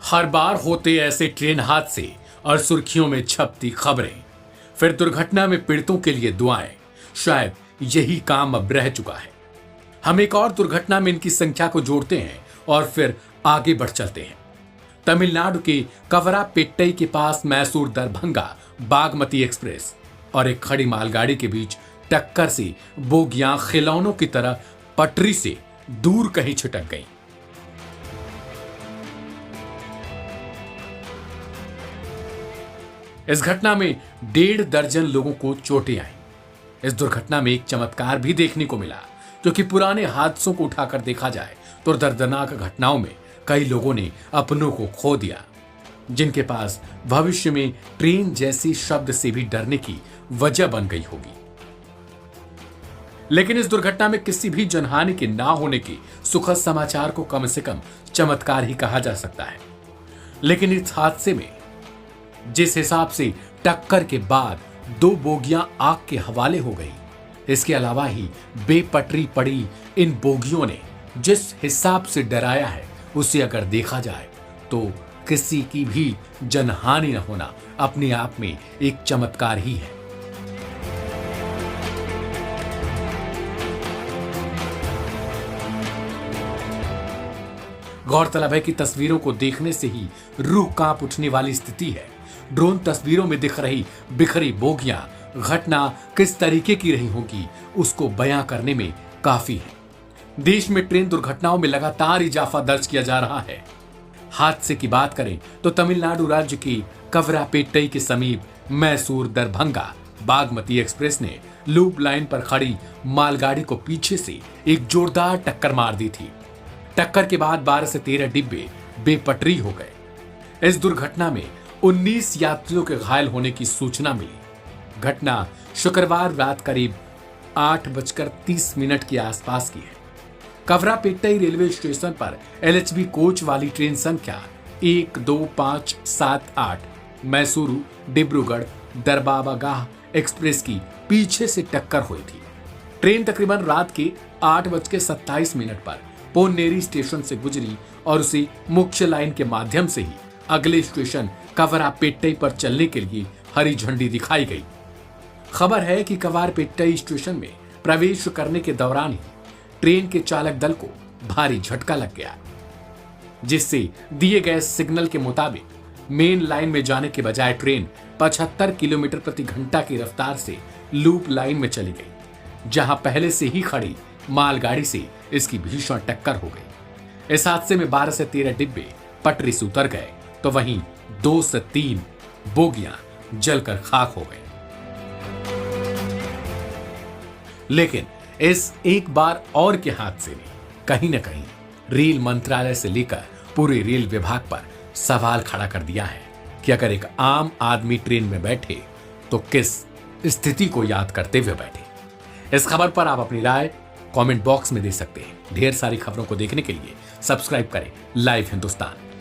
हर बार होते ऐसे ट्रेन हादसे और सुर्खियों में छपती खबरें, फिर दुर्घटना में पीड़ितों के लिए दुआएं। शायद यही काम अब रह चुका है। हम एक और दुर्घटना में इनकी संख्या को जोड़ते हैं और फिर आगे बढ़ चलते हैं। तमिलनाडु के कवरापेट्टई के पास मैसूर दरभंगा बागमती एक्सप्रेस और एक खड़ी मालगाड़ी के बीच टक्कर से बोगियां खिलौनों की तरह पटरी से दूर कहीं छिटक गईं। इस घटना में 1.5 दर्जन लोगों को चोटें आईं। इस दुर्घटना में एक चमत्कार भी देखने को मिला, क्योंकि पुराने हादसों को उठाकर देखा जाए तो दर्दनाक घटनाओं में कई लोगों ने अपनों को खो दिया, जिनके पास भविष्य में ट्रेन जैसी शब्द से भी डरने की वजह बन गई होगी। लेकिन इस दुर्घटना में किसी भी जनहानि के ना होने के सुखद समाचार को कम से कम चमत्कार ही कहा जा सकता है। लेकिन इस हादसे में जिस हिसाब से टक्कर के बाद 2 बोगियां आग के हवाले हो गई, इसके अलावा ही बेपटरी पड़ी इन बोगियों ने जिस हिसाब से डराया है, उसे अगर देखा जाए तो किसी की भी जनहानि न होना अपने आप में एक चमत्कार ही है। गौरतलब है कि तस्वीरों को देखने से ही रूह कांप उठने वाली स्थिति है। ड्रोन तस्वीरों में दिख रही बिखरी बोगियां घटना किस तरीके की रही होगी, उसको बयां करने में काफी है। देश में ट्रेन दुर्घटनाओं में लगातार इजाफा दर्ज किया जा रहा है। हादसे की बात करें तो तमिलनाडु राज्य की कवरापेट्टई के समीप मैसूर दरभंगा बागमती एक्सप्रेस ने लूप लाइन पर खड़ी मालगाड़ी को पीछे से एक जोरदार टक्कर मार दी थी। टक्कर के बाद 12 से 13 डिब्बे बेपटरी हो गए। इस दुर्घटना में 19 यात्रियों के घायल होने की सूचना मिली। घटना शुक्रवार रात करीब 8:30 के आसपास की है। कवरापेट्टई रेलवे स्टेशन पर एलएचबी कोच वाली ट्रेन संख्या 12578 मैसूरू डिब्रूगढ़ दरबाबागाह एक्सप्रेस की पीछे से टक्कर हुई थी। ट्रेन तकरीबन रात के 8:27 पर पोन्नेरी स्टेशन से गुजरी और उसे मुख्य लाइन के माध्यम से ही अगले स्टेशन कवरापेट्टई पर चलने के लिए हरी झंडी दिखाई गई। खबर है कि कवरापेट्टई स्टेशन में प्रवेश करने के दौरान ही ट्रेन के चालक दल को भारी झटका लग गया, जिससे दिए गए सिग्नल के मुताबिक मेन लाइन में जाने के बजाय ट्रेन 75 किलोमीटर प्रति घंटा की रफ्तार से लूप लाइन में चली गई, जहां पहले से ही खड़ी मालगाड़ी से इसकी भीषण टक्कर हो गई। इस हादसे में 12 से 13 डिब्बे पटरी से उतर गए, तो वहीं 2 से 3 बोगियां जलकर खाक हो गए। लेकिन इस एक बार और के हादसे ने कहीं न कहीं रेल मंत्रालय से लेकर पूरे रेल विभाग पर सवाल खड़ा कर दिया है कि अगर एक आम आदमी ट्रेन में बैठे तो किस स्थिति को याद करते हुए बैठे। इस खबर पर आप अपनी राय कमेंट बॉक्स में दे सकते हैं। ढेर सारी खबरों को देखने के लिए सब्सक्राइब करें लाइव हिंदुस्तान।